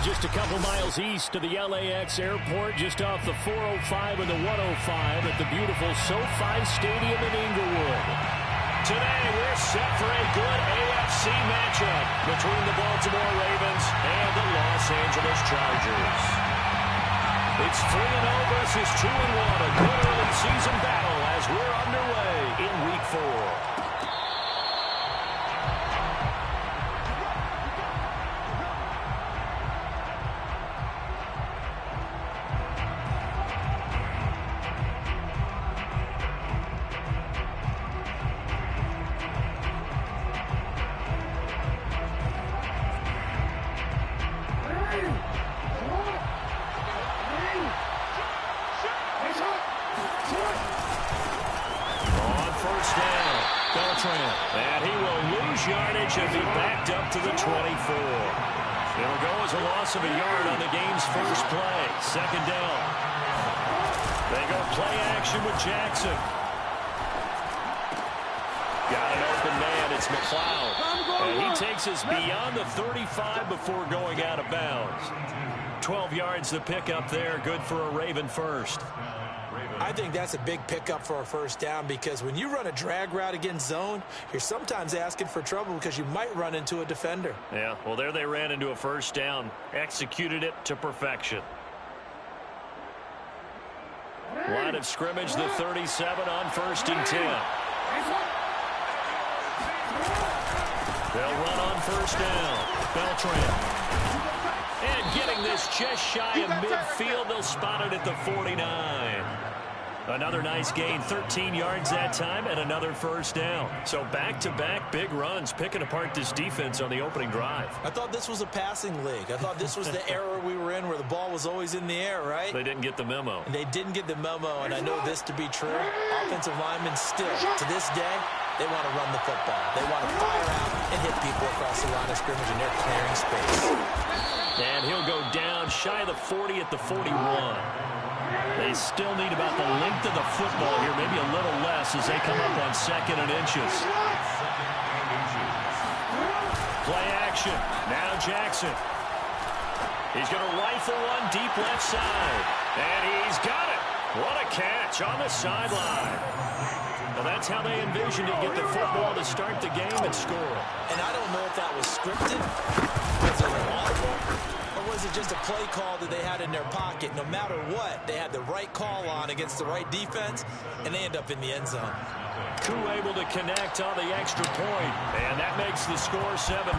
just a couple miles east of the LAX airport, just off the 405 and the 105 at the beautiful SoFi Stadium in Inglewood. Today, we're set for a good AFC matchup between the Baltimore Ravens and the Los Angeles Chargers. It's 3-0 versus 2-1, a good early season battle as we're underway in Week 4. And he will lose yardage and be backed up to the 24. It'll go as a loss of a yard on the game's first play. Second down. They go play action with Jackson. Got an open man. It's McLeod. And he takes us beyond the 35 before going out of bounds. 12 yards to pick up there. Good for a Raven first. I think that's a big pickup for a first down because when you run a drag route against zone, you're sometimes asking for trouble because you might run into a defender. Yeah, well, there they ran into a first down. Executed it to perfection. Line of scrimmage, the 37 on 1st and 10. They'll run on first down. Beltran. And getting this just shy of midfield, they'll spot it at the 49. Another nice gain, 13 yards that time, and another first down. So back-to-back big runs, picking apart this defense on the opening drive. I thought this was a passing league. I thought this was the era we were in where the ball was always in the air, right? They didn't get the memo. And they didn't get the memo, and I know this to be true. Offensive linemen still, to this day, they want to run the football. They want to fire out and hit people across the line of scrimmage, and they're clearing space. And he'll go down shy of the 40 at the 41. They still need about the length of the football here, maybe a little less as they come up on 2nd and inches. Play action. Now Jackson. He's going to rifle one deep left side. And he's got it. What a catch on the sideline. Well, that's how they envisioned it, get the football to start the game and score. And I don't know if that was scripted. Was it an audible? Or was it just a play call that they had in their pocket? No matter what, they had the right call on against the right defense, and they end up in the end zone. Koo able to connect on the extra point, and that makes the score 7-0.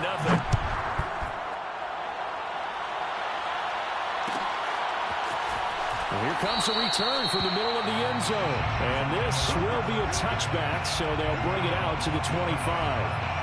Here comes a return from the middle of the end zone. And this will be a touchback, so they'll bring it out to the 25.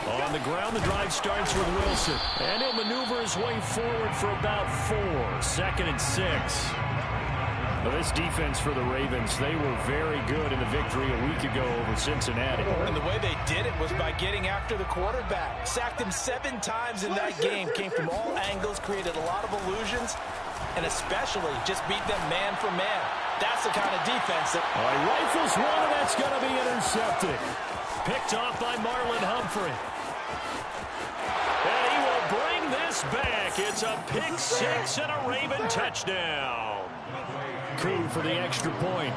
On the ground, the drive starts with Wilson. And he'll maneuver his way forward for about 4. 2nd and 6. Well, this defense for the Ravens, they were very good in the victory a week ago over Cincinnati. And the way they did it was by getting after the quarterback. Sacked him 7 times in that game. Came from all angles, created a lot of illusions, and especially just beat them man for man. That's the kind of defense that... All right, rifles one, and that's going to be intercepted. Picked off by Marlon Humphrey. And he will bring this back. It's a pick 6 and a Raven touchdown. Koo for the extra point.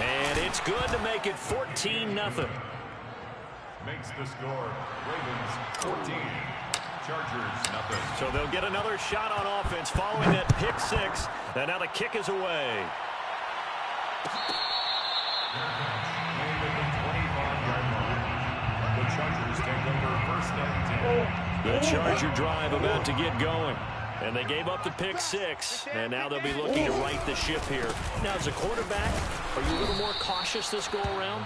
And it's good to make it 14-0. Makes the score Ravens 14, Chargers nothing. So they'll get another shot on offense following that pick 6. And now the kick is away. The Chargers take over 1st and 10. The Charger drive about to get going. And they gave up the pick 6, and now they'll be looking to right the ship here. Now, as a quarterback, are you a little more cautious this go-around?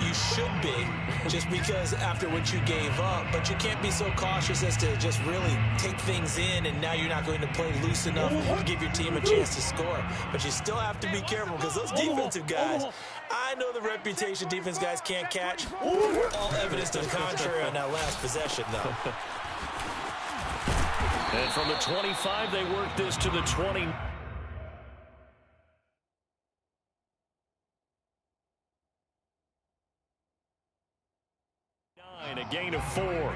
You should be, just because after what you gave up. But you can't be so cautious as to just really take things in, and now you're not going to play loose enough to give your team a chance to score. But you still have to be careful, because those defensive guys, I know the reputation defense guys can't catch. All evidence to the contrary on that last possession, though. And from the 25, they work this to the 20. A gain of 4. Number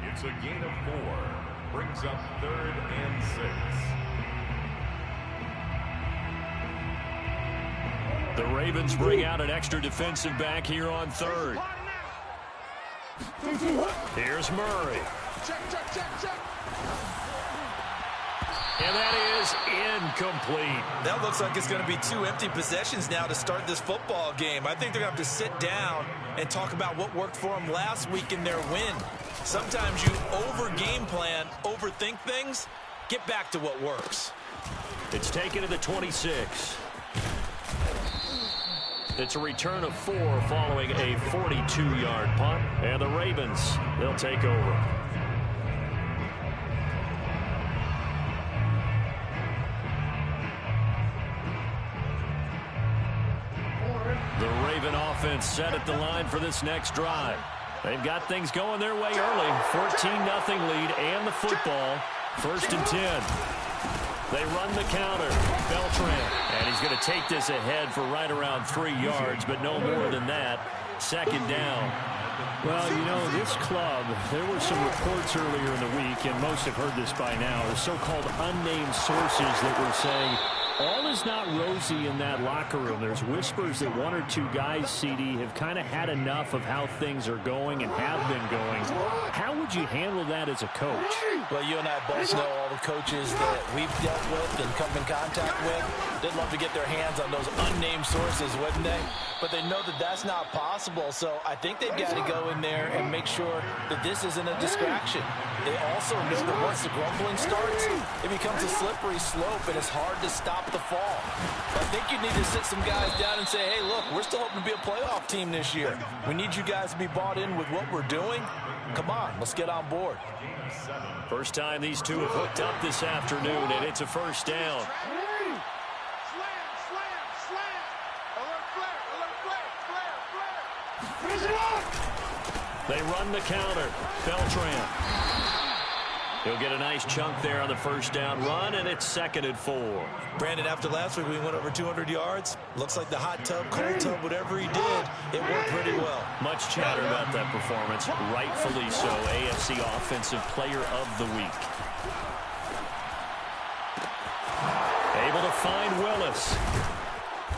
8. It's a gain of 4. Brings up 3rd and 6. The Ravens bring out an extra defensive back here on 3rd. Here's Murray. And that is incomplete. That looks like it's going to be 2 empty possessions now to start this football game. I think they're going to have to sit down and talk about what worked for them last week in their win. Sometimes you over-game plan, overthink things. Get back to what works. It's taken to the 26. It's a return of 4 following a 42-yard punt. And the Ravens, they'll take over. The Raven offense set at the line for this next drive. They've got things going their way early. 14-0 lead and the football. 1st and 10. They run the counter. Beltran. And he's going to take this ahead for right around 3 yards, but no more than that. 2nd down. Well, you know, this club, there were some reports earlier in the week, and most have heard this by now, the so-called unnamed sources that were saying all is not rosy in that locker room. There's whispers that 1 or 2 guys, CD, have kind of had enough of how things are going and have been going. How would you handle that as a coach? Well, you and I both know all the coaches that we've dealt with and come in contact with. They'd love to get their hands on those unnamed sources, wouldn't they? But they know that that's not possible, so I think they've got to go in there and make sure that this isn't a distraction. They also know that once the grumbling starts, it becomes a slippery slope, and it's hard to stop the fall. I think you need to sit some guys down and say, hey, look, we're still hoping to be a playoff team this year. We need you guys to be bought in with what we're doing. Come on, let's get on board. First time these two have hooked up this afternoon, and it's a 1st down. They run the counter. Beltran. He'll get a nice chunk there on the 1st down run, and it's 2nd and 4. Brandon, after last week we went over 200 yards. Looks like the hot tub, cold tub, whatever he did, it worked pretty well. Much chatter about that performance. Rightfully so. AFC Offensive Player of the Week. Able to find Willis.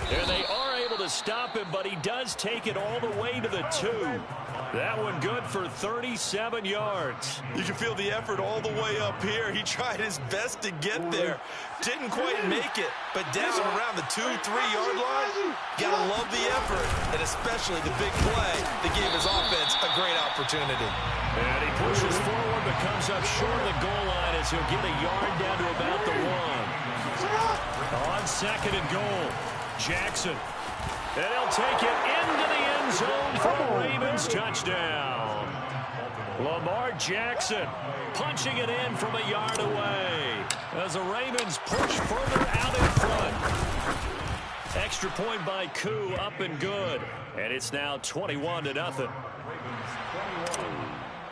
And they are able to stop him, but he does take it all the way to the 2. That one good for 37 yards. You can feel the effort all the way up here. He tried his best to get there. Didn't quite make it, but down around the 2-3-yard line, gotta love the effort, and especially the big play that gave his offense a great opportunity. And he pushes forward, but comes up short of the goal line as he'll get a yard down to about the 1. On 2nd and goal, Jackson. And he'll take it into the end zone for a Ravens touchdown. Lamar Jackson punching it in from a yard away as the Ravens push further out in front. Extra point by Koo, up and good. And it's now 21-0. Ravens 21,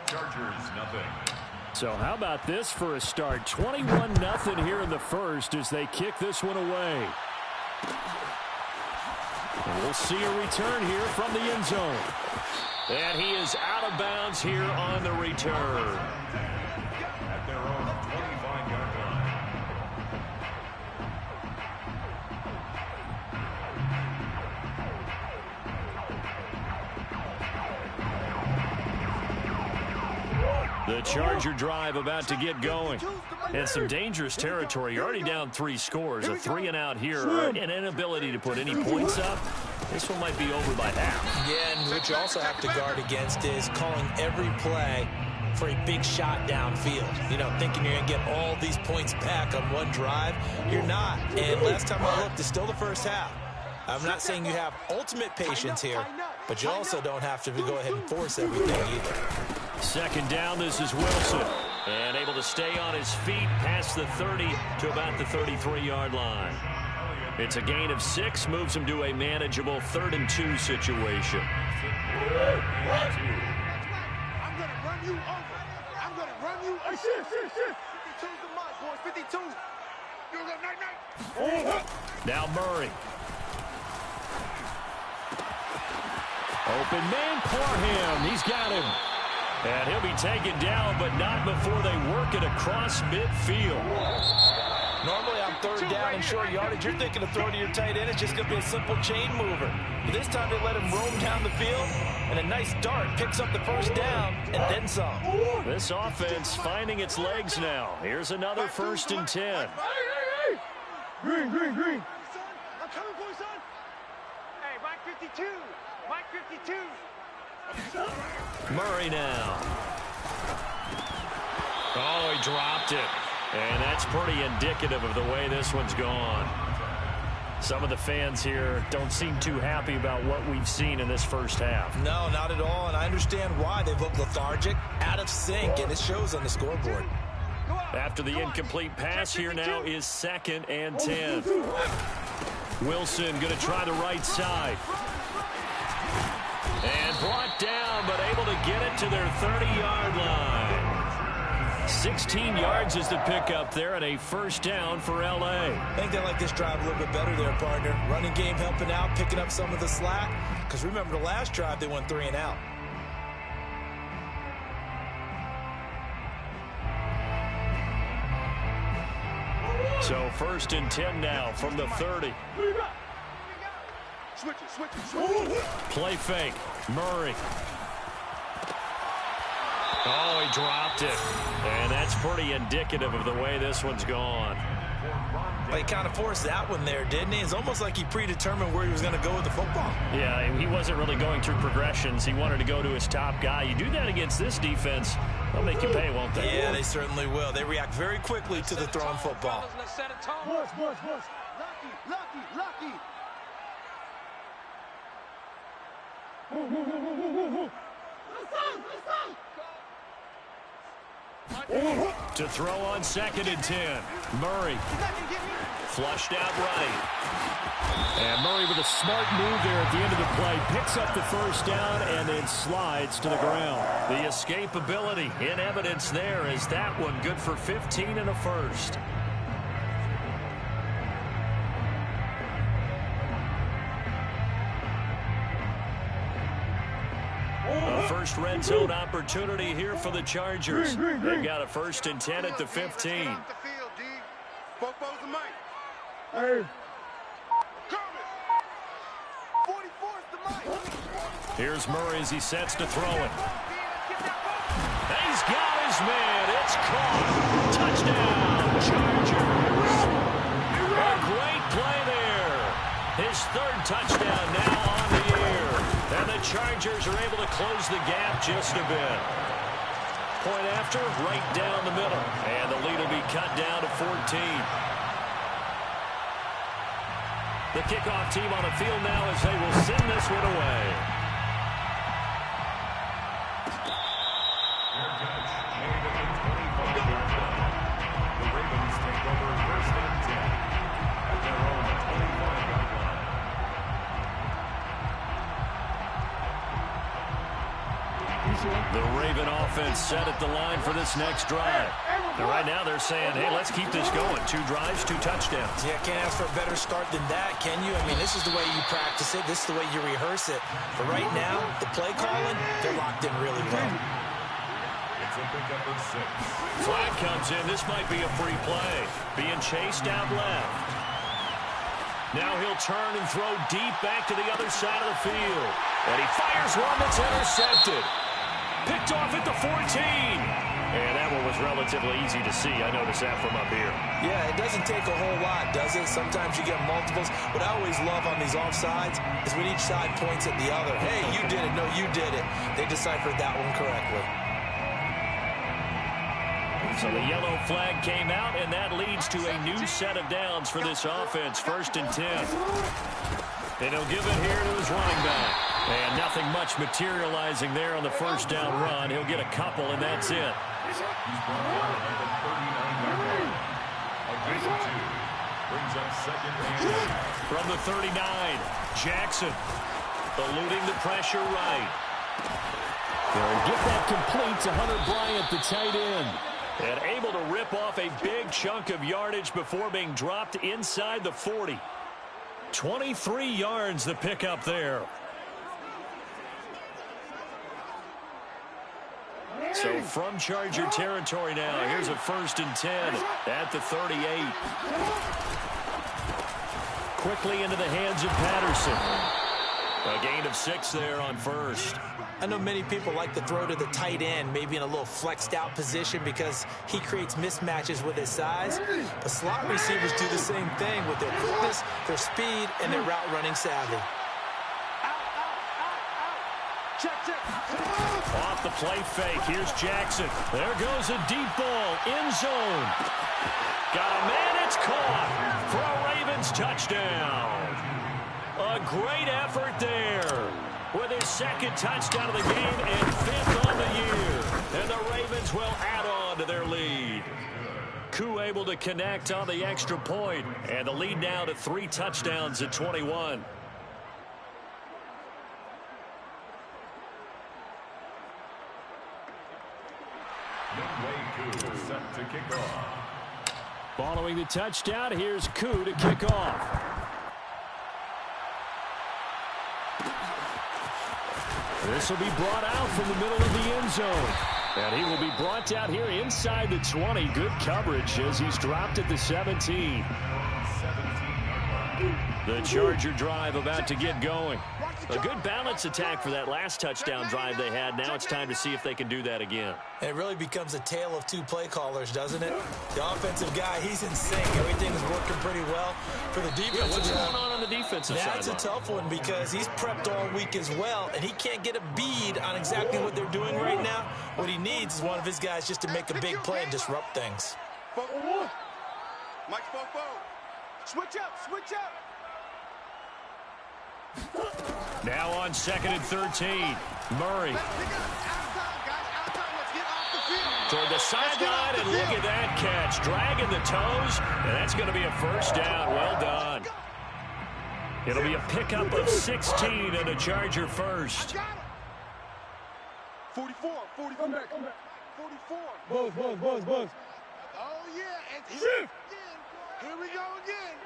Chargers nothing. So how about this for a start? 21-0 here in the 1st as they kick this one away. And we'll see a return here from the end zone. And he is out of bounds here on the return. At their own 25-yard line. The Charger drive about to get going. And some dangerous territory. You're already down 3 scores. A 3-and-out here. An inability to put any points up. This one might be over by half. Yeah, and what you also have to guard against is calling every play for a big shot downfield. You know, thinking you're going to get all these points back on one drive. You're not. And last time I looked, it's still the first half. I'm not saying you have ultimate patience here, but you also don't have to go ahead and force everything either. 2nd down, this is Wilson. And able to stay on his feet past the 30 to about the 33-yard line. It's a gain of 6, moves him to a manageable 3rd and 2 situation. I'm going to run you over. I'm going Run you. Hey, shit. 52's the mark, boys. 52. You go night. Now Murray. Open man, Parham. He's got him. And he'll be taken down, but not before they work it across midfield. Normally on third down and short yardage, you're thinking of throwing to your tight end. It's just going to be a simple chain mover. But this time they let him roam down the field, and a nice dart picks up the first down, and then some. This offense finding its legs now. Here's another 1st and 10. Hey. Green. I'm coming for you, son. Hey, Mike 52. Mike 52. Murray now. Oh, he dropped it. And that's pretty indicative of the way this one's gone. Some of the fans here don't seem too happy about what we've seen in this first half. No, not at all, and I understand why. They've looked lethargic, out of sync, and it shows on the scoreboard. After the incomplete pass, here now is 2nd and 10. Wilson going to try the right side. And brought down, but able to get it to their 30-yard line. 16 yards is the pickup there, and a 1st down for L.A. I think they like this drive a little bit better there, partner. Running game helping out, picking up some of the slack. Because remember, the last drive, they went 3 and out. So 1st and 10 now from the 30. Switch it. Play fake. Murray. Oh, he dropped it. And that's pretty indicative of the way this one's gone. But he kind of forced that one there, didn't he? It's almost like he predetermined where he was going to go with the football. Yeah, he wasn't really going through progressions. He wanted to go to his top guy. You do that against this defense, they'll make you pay, won't they? Yeah, they certainly will. They react very quickly to the thrown football. Boys. Lucky. To throw on 2nd and 10. Murray. Flushed out right. And Murray with a smart move there at the end of the play. Picks up the 1st down and then slides to the ground. The escapability in evidence there is that one good for 15 and a 1st. First red zone opportunity here for the Chargers. They've got a 1st and 10 at the 15. Hey. Here's Murray as he sets to throw it. He's got his man. It's caught. Touchdown, Chargers. A great play there. His 3rd touchdown now on the air. And the Chargers are able to close the gap just a bit. Point after, right down the middle. And the lead will be cut down to 14. The kickoff team on the field now as they will send this one away. The Ravens take over 1st and 10 at their own 25-yard line. The Raven offense set at the line for this next drive. And right now they're saying, hey, let's keep this going. 2 drives, 2 touchdowns. Yeah, can't ask for a better start than that, can you? I mean, this is the way you practice it. This is the way you rehearse it. But right now, the play calling, they're locked in really well. It's a pickup of 6. Flag comes in. This might be a free play. Being chased out left. Now he'll turn and throw deep back to the other side of the field. And he fires one that's intercepted. Picked off at the 14. And that one was relatively easy to see. I noticed that from up here. Yeah, it doesn't take a whole lot, does it? Sometimes you get multiples. What I always love on these offsides is when each side points at the other. Hey, you did it. No, you did it. They deciphered that one correctly. So the yellow flag came out, and that leads to a new set of downs for this offense. 1st and 10. And he'll give it here to his running back. And nothing much materializing there on the 1st down run. He'll get a couple, and that's it. He's brought down at the 39-yard line. A gain of 2 brings up 2nd and 10. From the 39, Jackson eluding the pressure right. They'll get that complete to Hunter Bryant, the tight end. And able to rip off a big chunk of yardage before being dropped inside the 40. 23 yards the pickup there. So from Charger territory now, here's a 1st and 10 at the 38. Quickly into the hands of Patterson. A gain of 6 there on 1st. I know many people like to throw to the tight end, maybe in a little flexed out position because he creates mismatches with his size. But slot receivers do the same thing with their quickness, their speed, and their route running savvy. Off the play fake. Here's Jackson. There goes a deep ball. End zone. Got a man. It's caught for a Ravens touchdown. A great effort there with his 2nd touchdown of the game and 5th on the year. And the Ravens will add on to their lead. Koo able to connect on the extra point. And the lead now to 3 touchdowns at 21. Set to kick off. Following the touchdown, here's Koo to kick off. This will be brought out from the middle of the end zone. And he will be brought out here inside the 20. Good coverage as he's dropped at the 17. The Charger drive about to get going. A good balance attack for that last touchdown drive they had. Now it's time to see if they can do that again. It really becomes a tale of 2 play callers, doesn't it? The offensive guy, he's in sync. Everything's working pretty well. For the defensive Yeah, what's going on the defensive side? That's a tough one because he's prepped all week as well, and he can't get a bead on exactly what they're doing right now. What he needs is one of his guys just to make a big play and disrupt things. Mike, switch up, switch up. Now on 2nd and 13. Murray. Toward the sideline, and look at that catch. Dragging the toes, and that's going to be a 1st down. Well done. It'll be a pickup of 16 and a Charger 1st. 44, come back. 44. Buzz. Oh, yeah, and here we go again.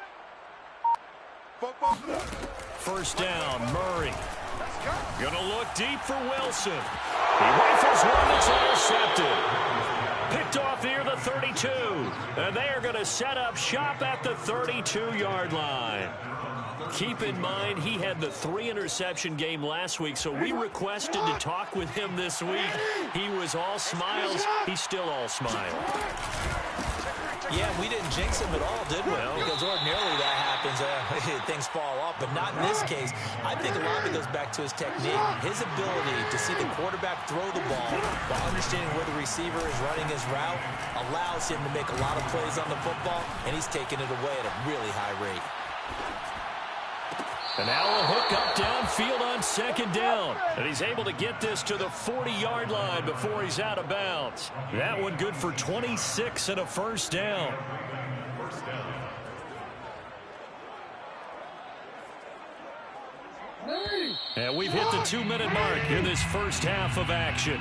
1st down, Murray. Gonna look deep for Wilson. He rifles one that's intercepted. Picked off near the 32. And they are going to set up shop at the 32-yard line. Keep in mind, he had the 3-interception game last week, so we requested to talk with him this week. He was all smiles. He's still all smile. Yeah, we didn't jinx him at all, did we? No. Because ordinarily that happens, things fall off. But not in this case. I think a lot of it goes back to his technique. His ability to see the quarterback throw the ball while understanding where the receiver is running his route allows him to make a lot of plays on the football, and he's taking it away at a really high rate. And now a hook up downfield on 2nd down. And he's able to get this to the 40-yard line before he's out of bounds. That one good for 26 and a 1st down. And we've hit the 2-minute mark in this 1st half of action.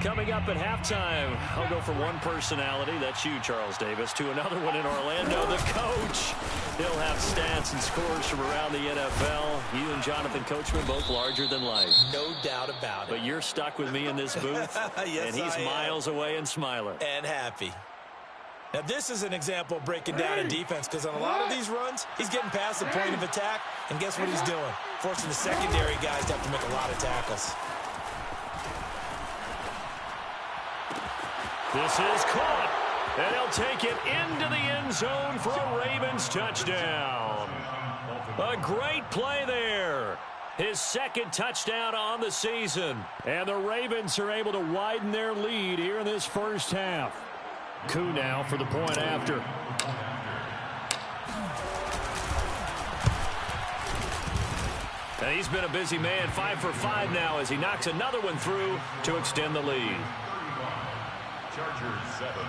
Coming up at halftime, I'll go from one personality, that's you, Charles Davis, to another one in Orlando, the coach. He'll have stats and scores from around the NFL. You and Jonathan Coachman, both larger than life. No doubt about it. But you're stuck with me in this booth, yes, and he's miles away and smiling. And happy. Now, this is an example of breaking down a defense, because on a lot of these runs, he's getting past the point of attack, and guess what he's doing? Forcing the secondary guys to have to make a lot of tackles. This is caught, and he'll take it into the end zone for a Ravens touchdown. A great play there. His 2nd touchdown on the season. And the Ravens are able to widen their lead here in this 1st half. Koo now for the point after. And he's been a busy man, 5 for 5 now as he knocks another one through to extend the lead. Chargers 7.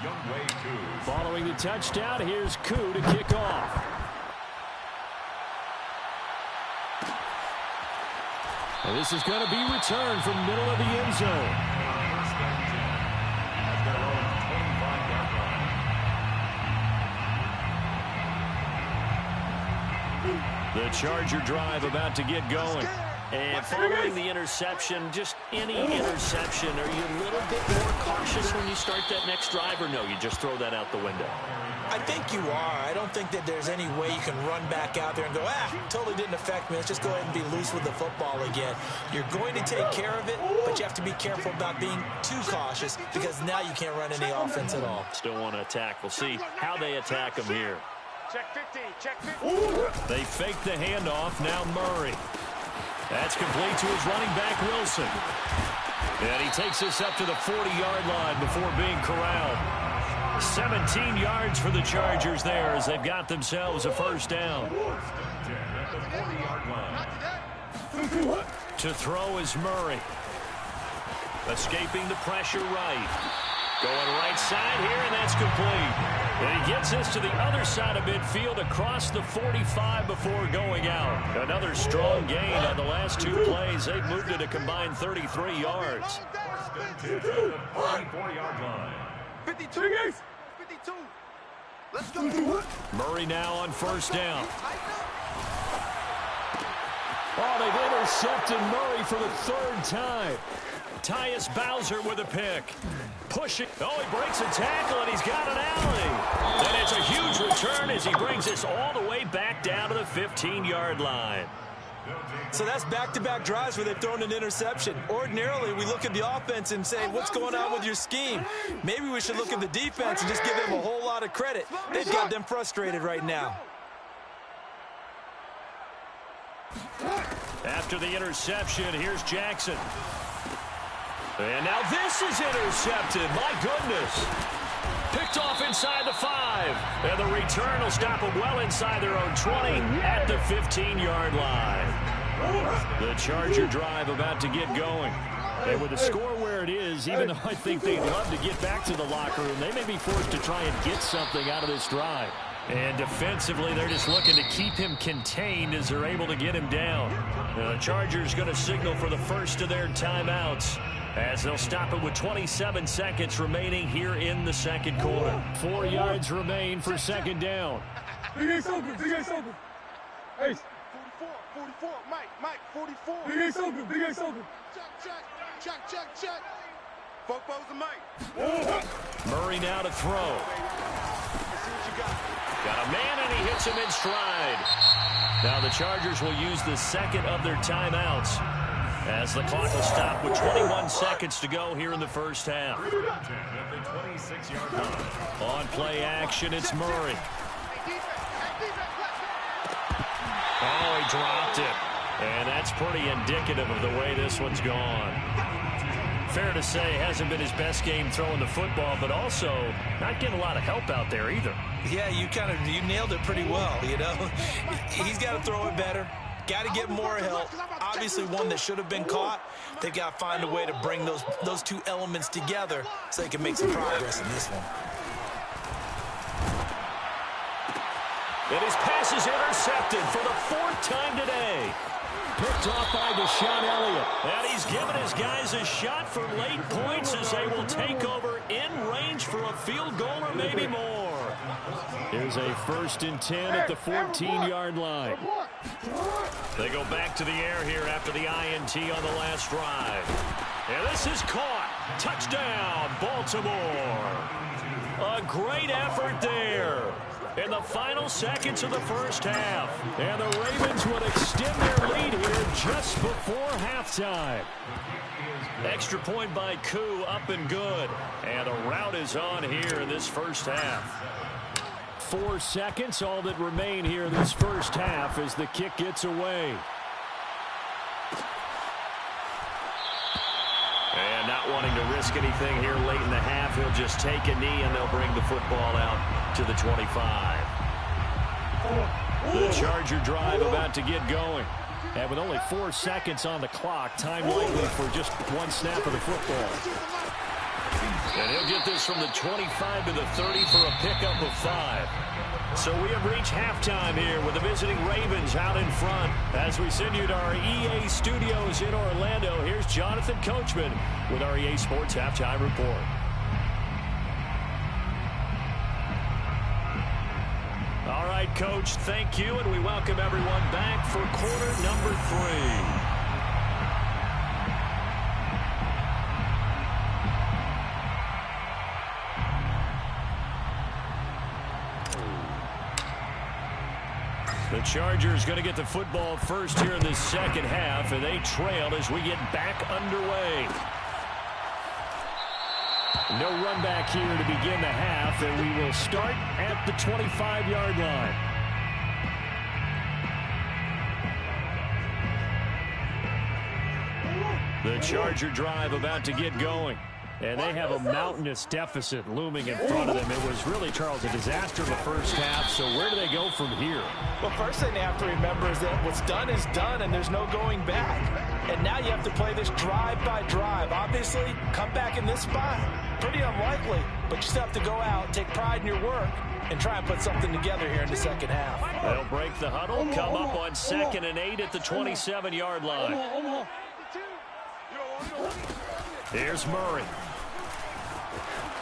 Youngway 2. Following the touchdown, here's Koo to kick off. And this is going to be returned from middle of the end zone. First and 10 at their own 25-yard line. The Charger drive about to get going. And following the interception, just any interception, are you a little bit more cautious when you start that next drive, or no, you just throw that out the window? I think you are. I don't think that there's any way you can run back out there and go, totally didn't affect me. Let's just go ahead and be loose with the football again. You're going to take care of it, but you have to be careful about being too cautious because now you can't run any offense at all. Still want to attack. We'll see how they attack them here. Check 50, check 50. They fake the handoff. Now Murray. That's complete to his running back, Wilson. And he takes this up to the 40-yard line before being corralled. 17 yards for the Chargers there as they've got themselves a first down. To throw is Murray. Escaping the pressure right. Going right side here, and that's complete. And he gets this to the other side of midfield across the 45 before going out. Another strong gain on the last two plays. They've moved it a combined 33 yards. 44-yard line. 52. 52. Let's go. Murray now on first down. Oh, they've intercepted Murray for the third time. Tyus Bowser with a pick. Pushing. Oh, he breaks a tackle, and he's got an alley. And it's a huge return as he brings this all the way back down to the 15-yard line. So that's back-to-back drives where they've thrown an interception. Ordinarily, we look at the offense and say, what's going on with your scheme? Maybe we should look at the defense and just give them a whole lot of credit. They've got them frustrated right now. After the interception, here's Jackson. And now this is intercepted. My goodness. Picked off inside the 5. And the return will stop them well inside their own 20 at the 15-yard line. The Charger drive about to get going. And with the score where it is, even though I think they'd love to get back to the locker room, they may be forced to try and get something out of this drive. And defensively, they're just looking to keep him contained as they're able to get him down. The Chargers going to signal for the first of their timeouts as they'll stop it with 27 seconds remaining here in the second quarter. 4 yards remain for second down. Big Ace open, Big Ace open. Ace. 44, Mike, 44. Big Ace open, Big Ace open. Check. Football's the Mike. Murray now to throw. Got a man, and he hits him in stride. Now the Chargers will use the second of their timeouts as the clock will stop with 21 seconds to go here in the first half. On play action, it's Murray. Oh, he dropped it. And that's pretty indicative of the way this one's gone. Fair to say, hasn't been his best game throwing the football, but also not getting a lot of help out there either. Yeah, you nailed it pretty well, you know. He's got to throw it better. Got to get more help. Obviously one that should have been caught. They've got to find a way to bring those two elements together so they can make some progress in this one. And his pass is intercepted for the 4th time today. Picked off by Deshaun Elliott. And he's given his guys a shot for late points as they will take over in range for a field goal or maybe more. Here's a 1st and 10 at the 14-yard line. They go back to the air here after the INT on the last drive. And this is caught. Touchdown, Baltimore. A great effort there in the final seconds of the first half. And the Ravens would extend their lead here just before halftime. Extra point by Koo, up and good. And the route is on here in this first half. 4 seconds, all that remain here in this first half as the kick gets away. And not wanting to risk anything here late in the half, he'll just take a knee and they'll bring the football out to the 25. The Charger drive about to get going. And with only 4 seconds on the clock, time likely for just one snap of the football. And he'll get this from the 25 to the 30 for a pickup of 5. So we have reached halftime here with the visiting Ravens out in front. As we send you to our EA studios in Orlando, here's Jonathan Coachman with our EA Sports Halftime Report. All right, Coach, thank you, and we welcome everyone back for quarter number 3. The Chargers going to get the football first here in the second half, and they trail as we get back underway. No run back here to begin the half, and we will start at the 25-yard line. The Charger drive about to get going. And they have a mountainous deficit looming in front of them. It was really, Charles, a disaster in the first half. So where do they go from here? Well, first thing they have to remember is that what's done is done, and there's no going back. And now you have to play this drive by drive. Obviously, come back in this spot, pretty unlikely. But you still have to go out, take pride in your work, and try and put something together here in the second half. They'll break the huddle, come up on 2nd and 8 at the 27-yard line. Here's Murray.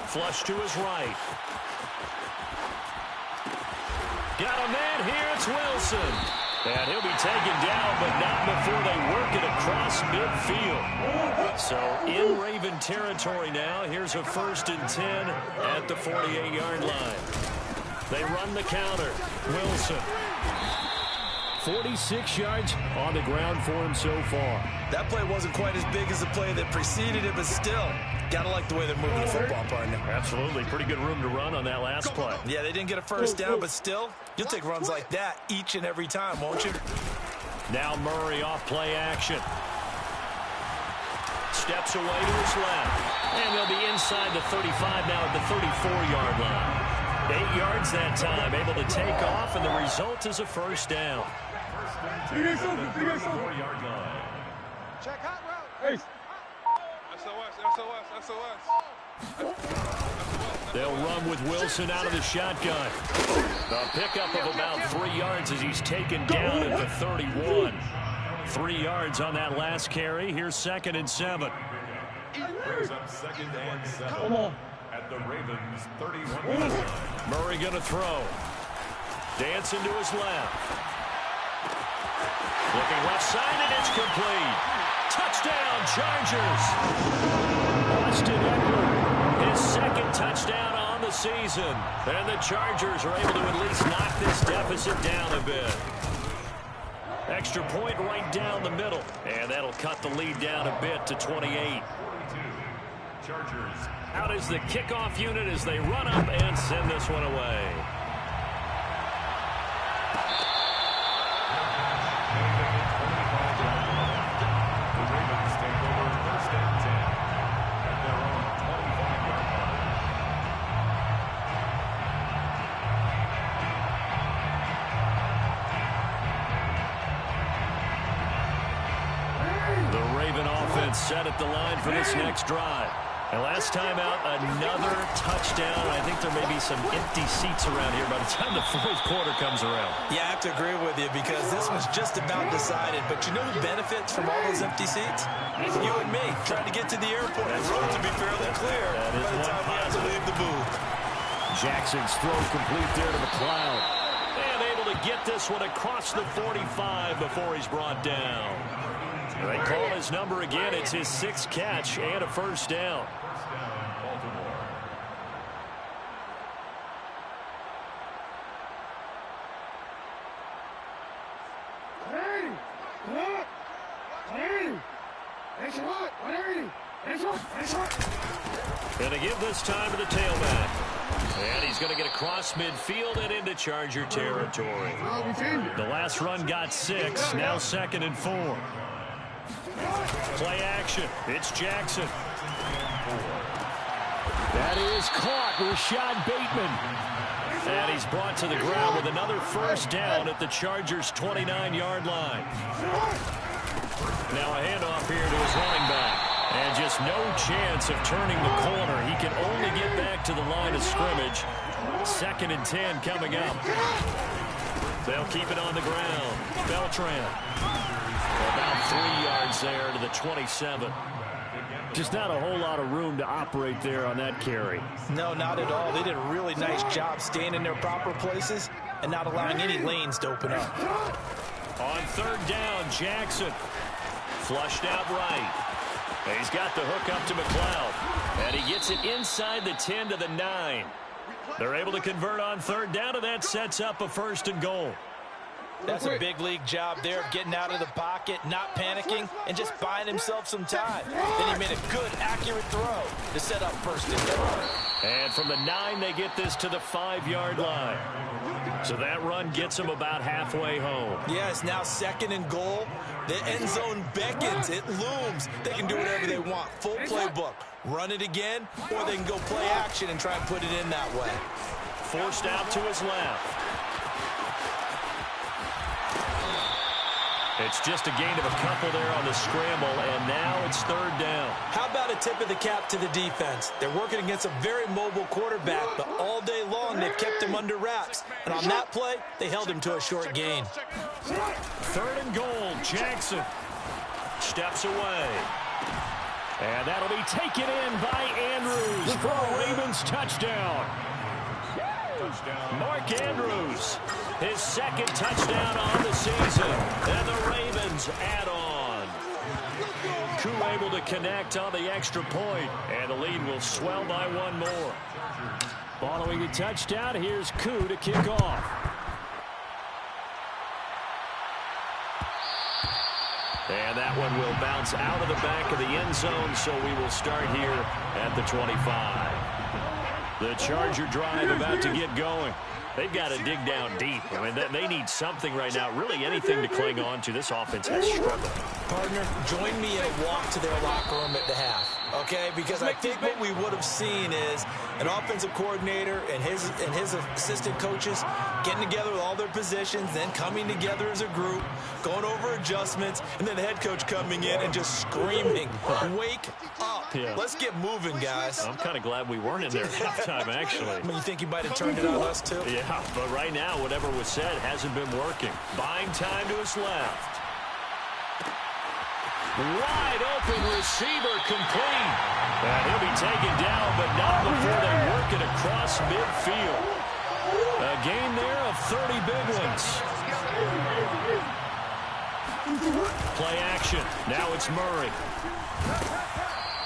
Flush to his right. Got a man here. It's Wilson. And he'll be taken down, but not before they work it across midfield. So in Raven territory now. Here's a 1st and 10 at the 48-yard line. They run the counter. Wilson. 46 yards on the ground for him so far. That play wasn't quite as big as the play that preceded it, but still, got to like the way they're moving the football, partner. Absolutely. Pretty good room to run on that last play. Yeah, they didn't get a first down, but still, you'll take runs like that each and every time, won't you? Now Murray off play action. Steps away to his left. And they'll be inside the 35 now at the 34-yard line. 8 yards that time, able to take off, and the result is a first down. Check hot route. SOS. They'll run with Wilson out of the shotgun. A pickup of about 3 yards as he's taken down at the 31. 3 yards on that last carry. Here's 2nd and 7. Brings up 2nd and 7 at the Ravens 31. Murray going to throw. Dancing to his left. Looking left side, and it's complete. Touchdown, Chargers. Austin Eckler, his 2nd touchdown on the season. And the Chargers are able to at least knock this deficit down a bit. Extra point right down the middle. And that'll cut the lead down a bit to 28. Chargers. Out is the kickoff unit as they run up and send this one away. Set at the line for this next drive. And last time out, another touchdown. I think there may be some empty seats around here by the time the 4th quarter comes around. Yeah, I have to agree with you because this was just about decided. But you know who benefits from all those empty seats? You and me, trying to get to the airport. The road to be fairly clear by the time we have to leave the booth. Jackson's throw complete there to McLeod. And able to get this one across the 45 before he's brought down. They call his number again. It's his 6th catch and a first down. Going to give this time to the tailback. And he's going to get across midfield and into Charger territory. The last run got 6. Now 2nd and 4. Play action. It's Jackson. That is caught. Rashad Bateman. And he's brought to the ground with another first down at the Chargers' 29-yard line. Now a handoff here to his running back. And just no chance of turning the corner. He can only get back to the line of scrimmage. 2nd and 10 coming up. They'll keep it on the ground. Beltran. About 3 yards there to the 27. Just not a whole lot of room to operate there on that carry. No, not at all. They did a really nice job staying in their proper places and not allowing any lanes to open up. On 3rd down, Jackson. Flushed out right. He's got the hook up to McLeod. And he gets it inside the 10 to the 9. They're able to convert on 3rd down, and that sets up a 1st and goal. That's a big league job there, getting out of the pocket, not panicking, and just buying himself some time. Then he made a good, accurate throw to set up 1st and goal. And from the 9, they get this to the 5-yard line. So that run gets them about halfway home. Yeah, it's now 2nd and goal. The end zone beckons. It looms. They can do whatever they want. Full playbook. Run it again, or they can go play action and try and put it in that way. Forced out to his left. It's just a gain of a couple there on the scramble, and now it's 3rd down. How about a tip of the cap to the defense? They're working against a very mobile quarterback, but all day long they've kept him under wraps. And on that play, they held him to a short gain. 3rd and goal, Jackson steps away. And that'll be taken in by Andrews for a Ravens touchdown. Mark Andrews, his 2nd touchdown on the season. And the Ravens add on. Koo able to connect on the extra point, and the lead will swell by 1 more. Following the touchdown, here's Koo to kick off. And that one will bounce out of the back of the end zone, so we will start here at the 25. The Charger drive about to get going. They've got to dig down deep. I mean, they need something right now, really anything to cling on to. This offense has struggled. Partner, join me in a walk to their locker room at the half, okay? Because I think what we would have seen is an offensive coordinator and his assistant coaches getting together with all their positions, then coming together as a group, going over adjustments, and then the head coach coming in and just screaming, "Wake up. Yeah. Let's get moving, guys." I'm kind of glad we weren't in there at halftime, actually. I mean, you think he might have turned it on us, too? Yeah, but right now, whatever was said hasn't been working. Buying time to his left. Wide open receiver complete. And he'll be taken down, but not before they work it across midfield. A gain there of 30 big ones. Play action. Now it's Murray.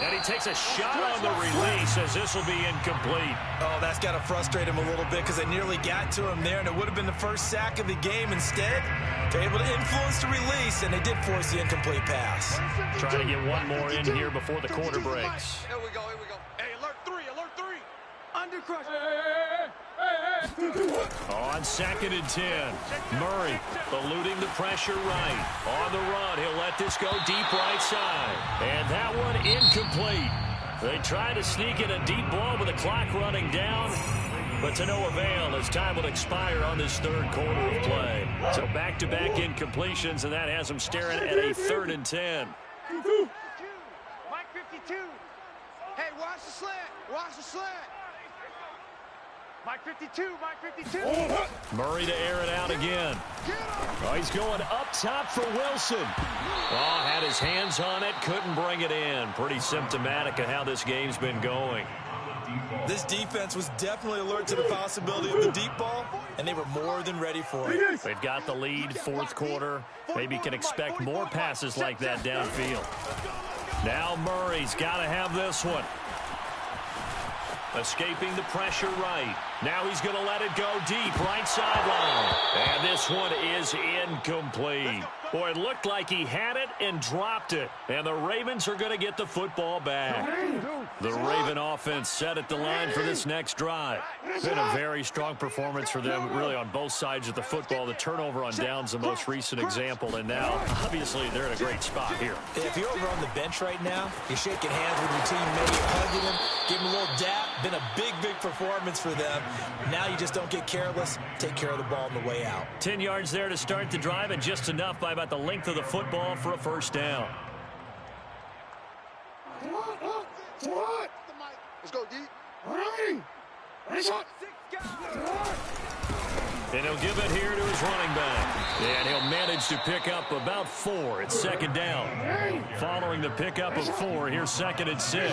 And he takes a shot on the release as this will be incomplete. Oh, that's got to frustrate him a little bit because they nearly got to him there, and it would have been the first sack of the game. Instead, they're able to influence the release, and they did force the incomplete pass. Trying to get one more in here before the quarter breaks. Here we go, here we go. Hey, alert 3, alert 3. Under crush. On 2nd and 10, Murray eluding the pressure right. On the run, he'll let this go deep right side. And that one incomplete. They try to sneak in a deep ball with the clock running down, but to no avail as time will expire on this 3rd quarter of play. So back-to-back incompletions, and that has them staring at a 3rd and 10. Mike 52. Hey, watch the slant. Watch the slant. Mike 52, Mike 52. Murray to air it out again. Oh, he's going up top for Wilson. Oh, had his hands on it, couldn't bring it in. Pretty symptomatic of how this game's been going. This defense was definitely alert to the possibility of the deep ball, and they were more than ready for it. They've got the lead, 4th quarter. Maybe can expect more passes like that downfield. Now Murray's got to have this one. Escaping the pressure right. Now he's going to let it go deep, right sideline. And this one is incomplete. Boy, it looked like he had it and dropped it. And the Ravens are going to get the football back. The Raven offense set at the line for this next drive. Been a very strong performance for them, really, on both sides of the football. The turnover on downs, the most recent example. And now, obviously, they're in a great spot here. If you're over on the bench right now, you're shaking hands with your teammate, you're hugging him, giving him a little dap. Been a big, big performance for them. Now you just don't get careless. Take care of the ball on the way out. 10 yards there to start the drive, and just enough by about the length of the football for a 1st down. Let's go, D. And he'll give it here to his running back. And he'll manage to pick up about 4. It's second down. Following the pickup of 4, here's 2nd and 6.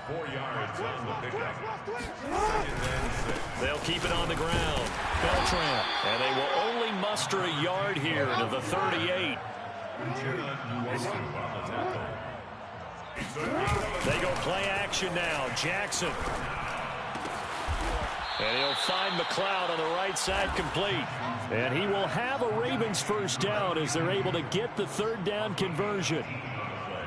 4 yards on the pickup. 2nd and 6. They'll keep it on the ground. Beltran. And they will only muster a yard here to the 38. They go play action now. Jackson. And he'll find McLeod on the right side complete. And he will have a Ravens first down as they're able to get the 3rd down conversion.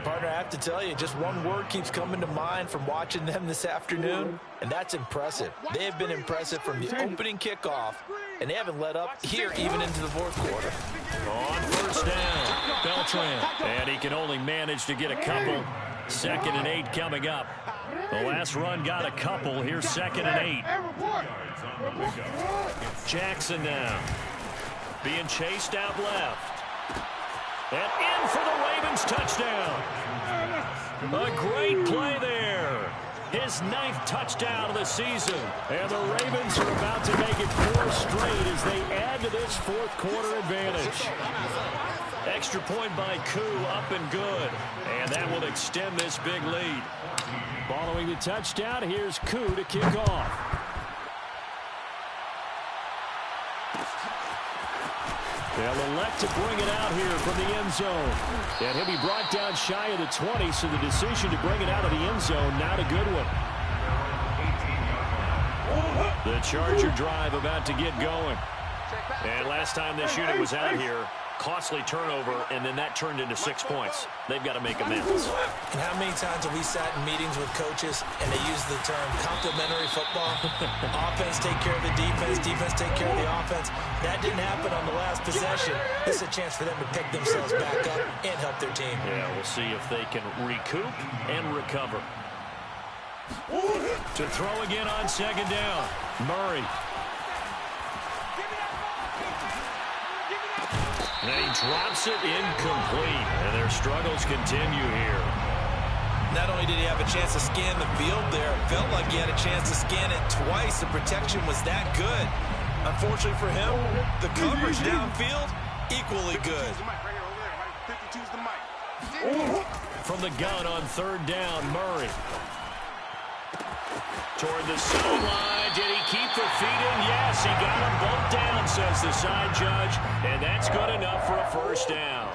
Partner, I have to tell you, just one word keeps coming to mind from watching them this afternoon, and that's impressive. They have been impressive from the opening kickoff, and they haven't let up here even into the 4th quarter. On first down, Beltran. And he can only manage to get a couple. 2nd and 8 coming up. The last run got a couple. Here's 2nd and 8. Jackson now. Being chased out left. And in for the Ravens touchdown. A great play there. His 9th touchdown of the season. And the Ravens are about to make it 4 straight as they add to this 4th quarter advantage. Extra point by Koo, up and good. And that will extend this big lead. Following the touchdown, here's Koo to kick off. They'll elect to bring it out here from the end zone. And he'll be brought down shy of the 20, so the decision to bring it out of the end zone, not a good one. The Charger drive about to get going. And last time this unit was out here, costly turnover, and then that turned into 6 points. They've got to make amends. And how many times have we sat in meetings with coaches and they use the term complementary football? Offense take care of the defense, defense take care of the offense. That didn't happen on the last possession. This is a chance for them to pick themselves back up and help their team. Yeah, we'll see if they can recoup and recover. To throw again on 2nd down, Murray. And he drops it incomplete, and their struggles continue here. Not only did he have a chance to scan the field there, it felt like he had a chance to scan it twice. The protection was that good. Unfortunately for him, the coverage downfield, equally good. From the gun on 3rd down, Murray. Toward the sideline. Did he keep the feet in? Yes, he got them both down, says the side judge. And that's good enough for a first down.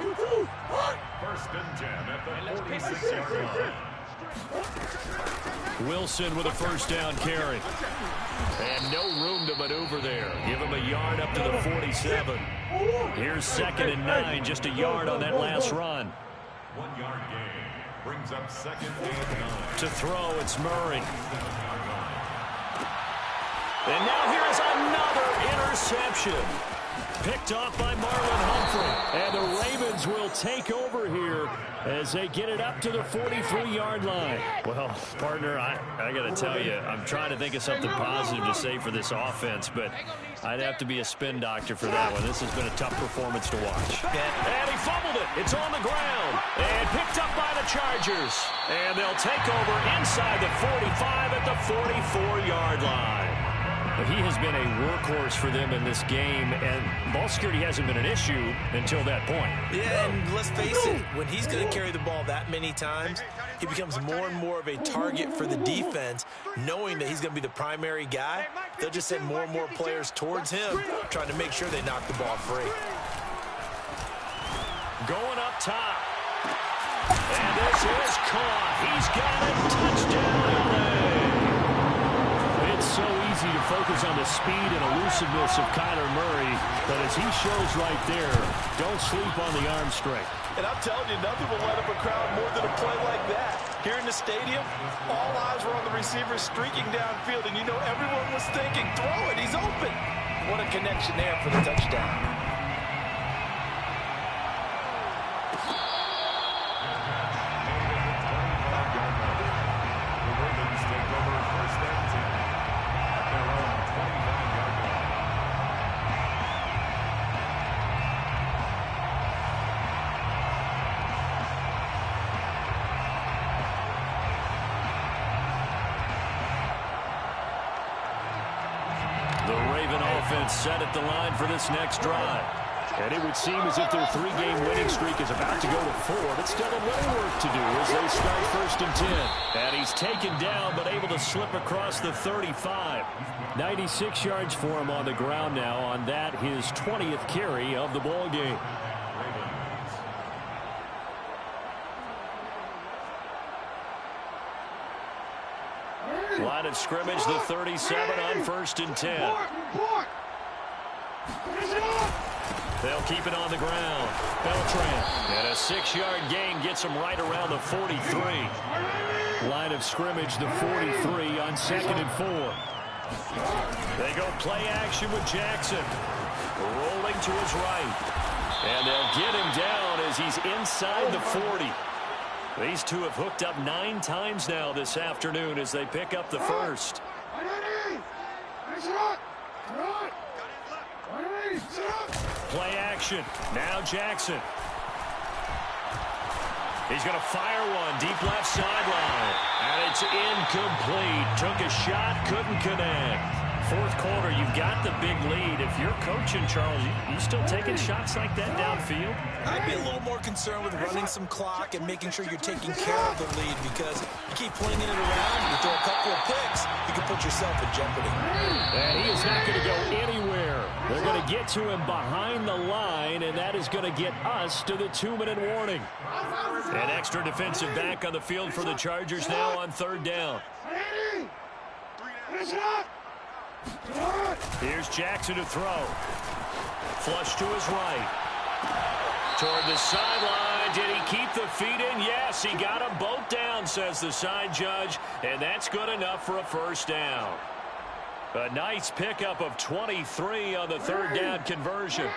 1st and 10 at the 46-yard line. Wilson with a first down carry. And no room to maneuver there. Give him a yard up to the 47. Here's 2nd and 9, just a yard on that last run. 1 yard gain brings up 2nd and 9. To throw, it's Murray. And now here is another interception. Picked off by Marlon Humphrey. And the Ravens will take over here as they get it up to the 43-yard line. Well, partner, I got to tell you, I'm trying to think of something positive to say for this offense, but I'd have to be a spin doctor for that one. This has been a tough performance to watch. And he fumbled it. It's on the ground. And picked up by the Chargers. And they'll take over inside the 45 at the 44-yard line. He has been a workhorse for them in this game, and ball security hasn't been an issue until that point. Yeah, and let's face it, when he's going to carry the ball that many times, he becomes more and more of a target for the defense, knowing that he's going to be the primary guy. They'll just send more and more players towards him, trying to make sure they knock the ball free. Going up top. And this is caught. He's got it. Touchdown, LA. It's so easy to focus on the speed and elusiveness of Kyler Murray, but as he shows right there, don't sleep on the arm strength. And I'm telling you, nothing will light up a crowd more than a play like that. Here in the stadium, all eyes were on the receiver streaking downfield, and you know everyone was thinking, throw it, he's open. What a connection there for the touchdown. Raven offense set at the line for this next drive. And it would seem as if their 3-game winning streak is about to go to 4, but still a little work to do as they start 1st and 10. And he's taken down, but able to slip across the 35. 96 yards for him on the ground now on that, his 20th carry of the ball game. Line of scrimmage, the 37 on 1st and 10. They'll keep it on the ground. Beltran. And a 6-yard gain gets him right around the 43. Line of scrimmage, the 43 on 2nd and 4. They go play action with Jackson. Rolling to his right. And they'll get him down as he's inside the 40. These two have hooked up 9 times now this afternoon as they pick up the first. Play action. Now Jackson. He's going to fire one deep left sideline. And it's incomplete. Took a shot, couldn't connect. 4th quarter, you've got the big lead. If you're coaching, Charles, you still taking shots like that downfield? I'd be a little more concerned with running some clock and making sure you're taking care of the lead, because you keep flinging it around, you throw a couple of picks, you can put yourself in jeopardy. And he is not going to go anywhere. They're going to get to him behind the line, and that is going to get us to the 2-minute warning. An extra defensive back on the field for the Chargers now on 3rd down. Here's Jackson to throw. Flush to his right. Toward the sideline. Did he keep the feet in? Yes, he got them both down, says the side judge. And that's good enough for a 1st down. A nice pickup of 23 on the 3rd down conversion.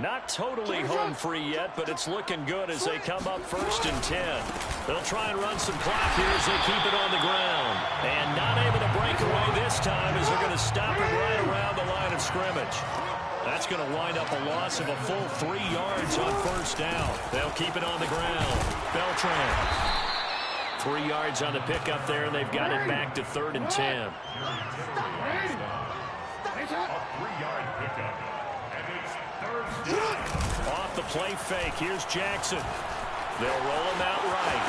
Not totally home free yet, but it's looking good as they come up 1st and 10. They'll try and run some clock here as they keep it on the ground. And not able to break away this time as they're going to stop it right around the line of scrimmage. That's going to wind up a loss of a full 3 yards on 1st down. They'll keep it on the ground. Beltran. 3 yards on the pickup there, and they've got it back to 3rd and 10. A 3-yard pickup. Off the play fake. Here's Jackson. They'll roll him out right.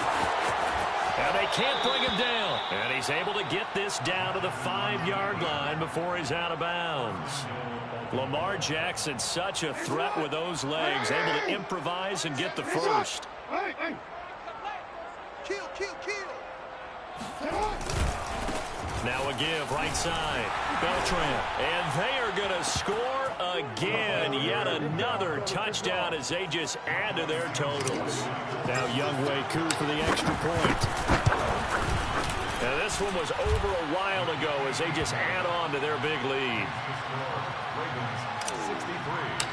And they can't bring him down. And he's able to get this down to the 5-yard line before he's out of bounds. Lamar Jackson, such a threat with those legs. Able to improvise and get the first. Now a give, right side. Beltran. And they are going to score again. Yet another touchdown as they just add to their totals. Now Younghoe Koo for the extra point. Now this one was over a while ago as they just add on to their big lead. Ravens 63.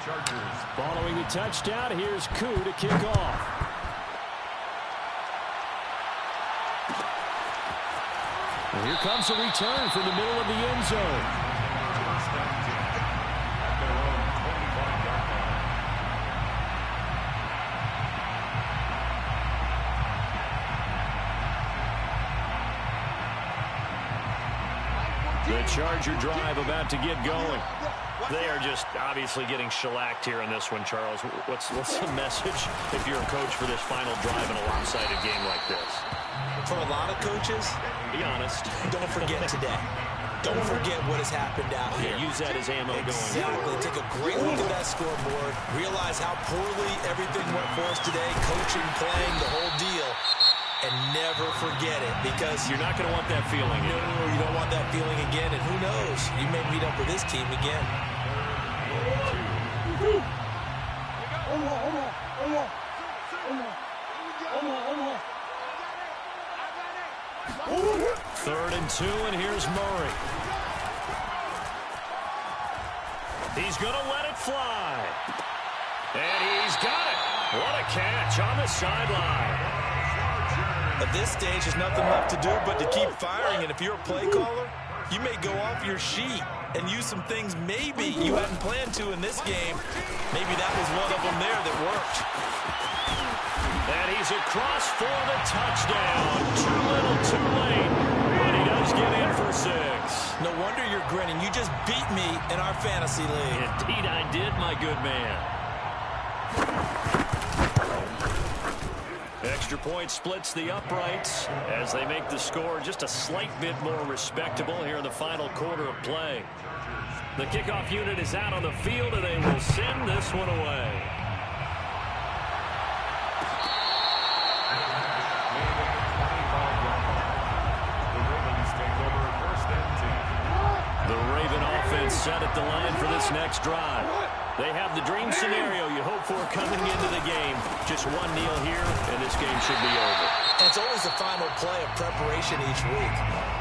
Chargers. Following the touchdown, here's Koo to kick off. And here comes a return from the middle of the end zone. First and 10 at their own 25-yard line. The Charger drive about to get going. They are just obviously getting shellacked here in this one, Charles. What's the message if you're a coach for this final drive in a lopsided game like this? For a lot of coaches, be honest. Don't forget today. Don't forget what has happened out here. Use that as ammo going forward. Take a great look at that scoreboard. Realize how poorly everything went for us today. Coaching, playing, the whole deal. And never forget it, because you're not going to want that feeling. No, you don't want that feeling again. And who knows? You may meet up with this team again. Third and 2, and here's Murray. He's going to let it fly. And he's got it. What a catch on the sideline. At this stage, there's nothing left to do but to keep firing. And if you're a play caller, you may go off your sheet and use some things maybe you hadn't planned to in this game. Maybe that was one of them there that worked. And he's across for the touchdown. Too little, too late. But he does get in for 6. No wonder you're grinning. You just beat me in our fantasy league. Indeed I did, my good man. Extra point splits the uprights as they make the score just a slight bit more respectable here in the final quarter of play. The kickoff unit is out on the field, and they will send this one away. The Raven offense set at the line for this next drive. They have the dream scenario you hope for coming into the game. Just one kneel here, and this game should be over. And it's always the final play of preparation each week.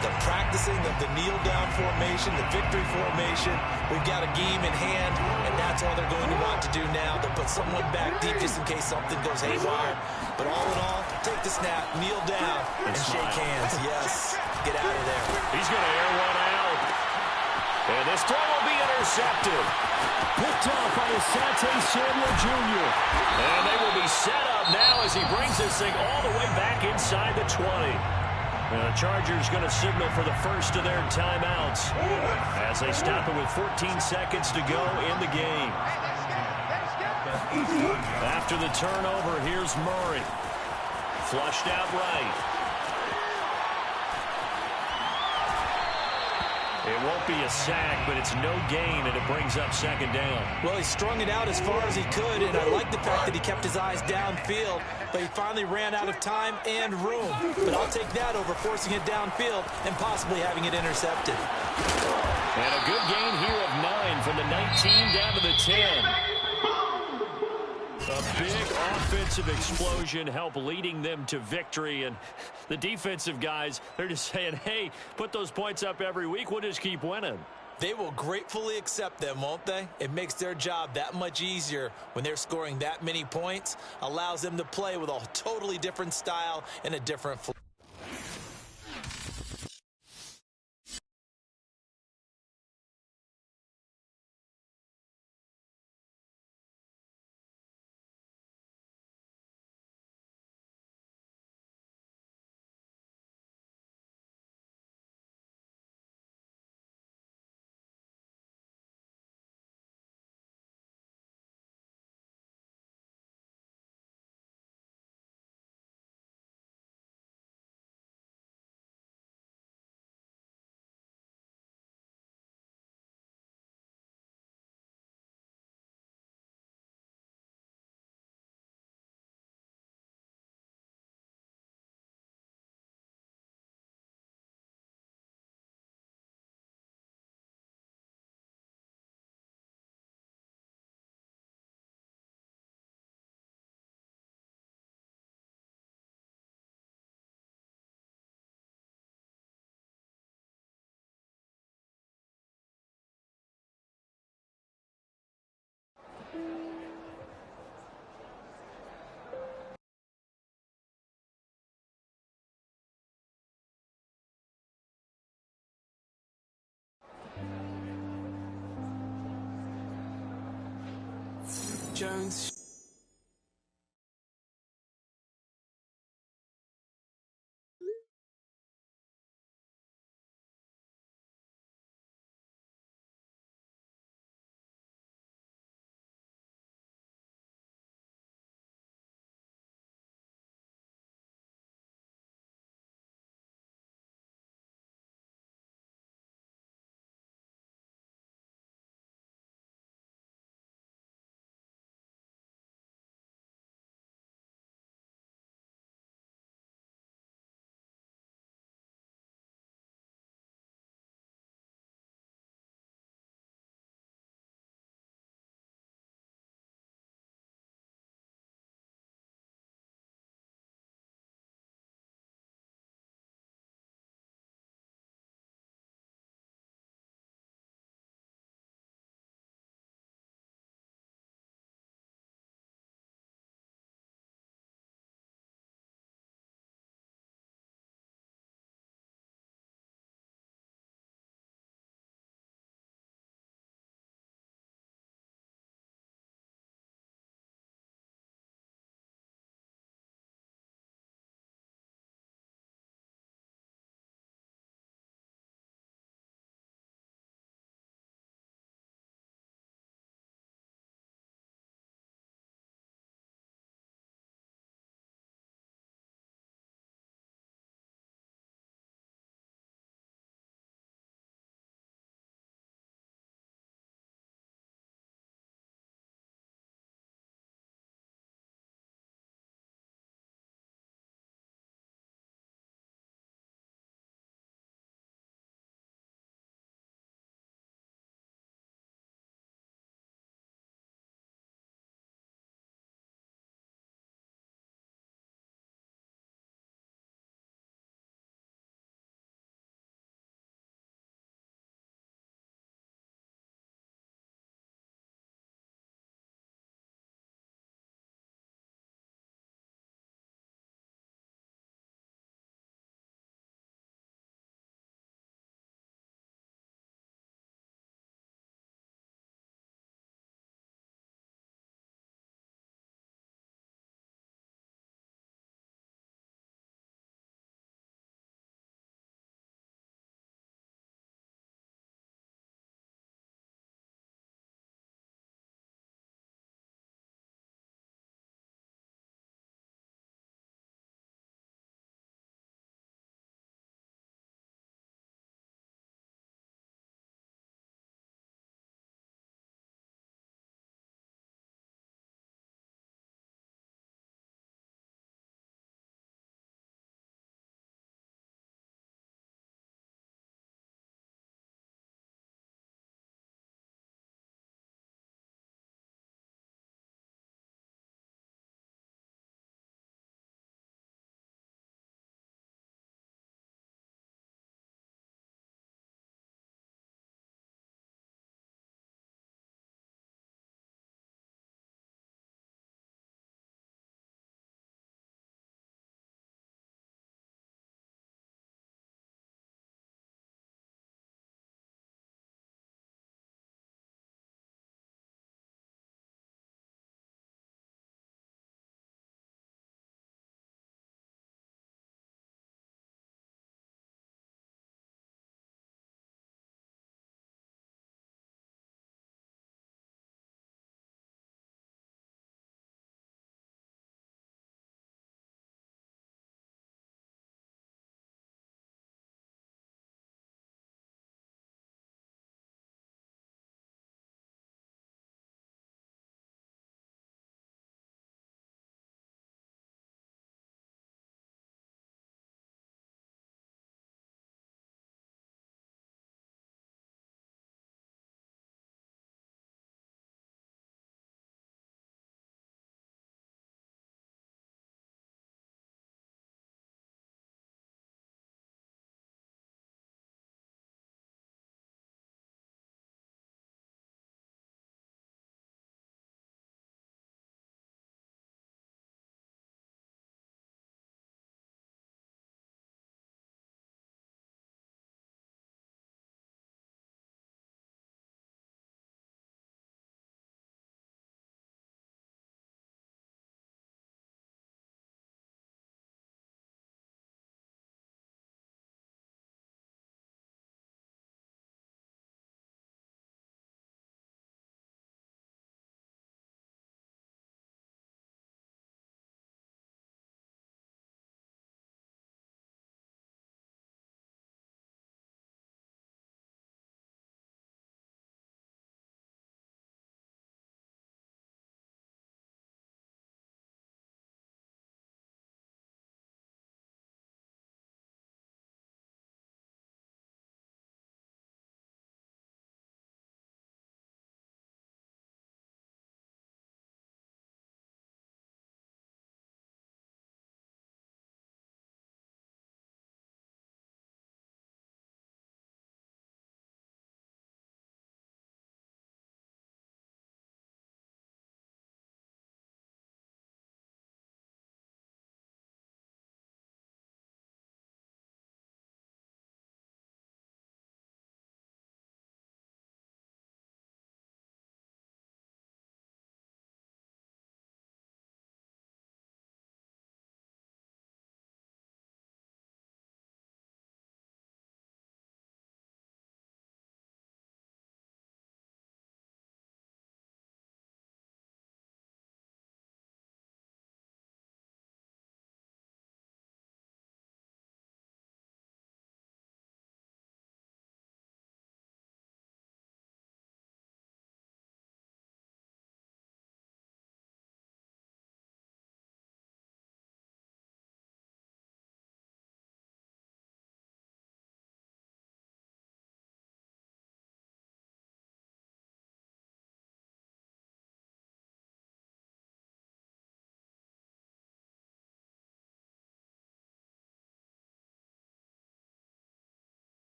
The practicing of the kneel-down formation, the victory formation. We've got a game in hand, and that's all they're going to want to do now. They'll put someone back deep just in case something goes haywire. But all in all, take the snap, kneel down, and shake hands. Yes, get out of there. He's going to air one out. And this throw will be intercepted. Picked off by Asante Samuel Jr. And they will be set up now as he brings this thing all the way back inside the 20. And the Chargers going to signal for the first of their timeouts as they stop it with 14 seconds to go in the game. After the turnover, here's Murray. Flushed out right. It won't be a sack, but it's no gain, and it brings up second down. Well, he strung it out as far as he could, and I like the fact that he kept his eyes downfield, but he finally ran out of time and room. But I'll take that over forcing it downfield and possibly having it intercepted. And a good gain here of 9 from the 19 down to the 10. A big offensive explosion helped leading them to victory. And the defensive guys, they're just saying, hey, put those points up every week. We'll just keep winning. They will gratefully accept them, won't they? It makes their job that much easier when they're scoring that many points. Allows them to play with a totally different style and a different flow. Jones.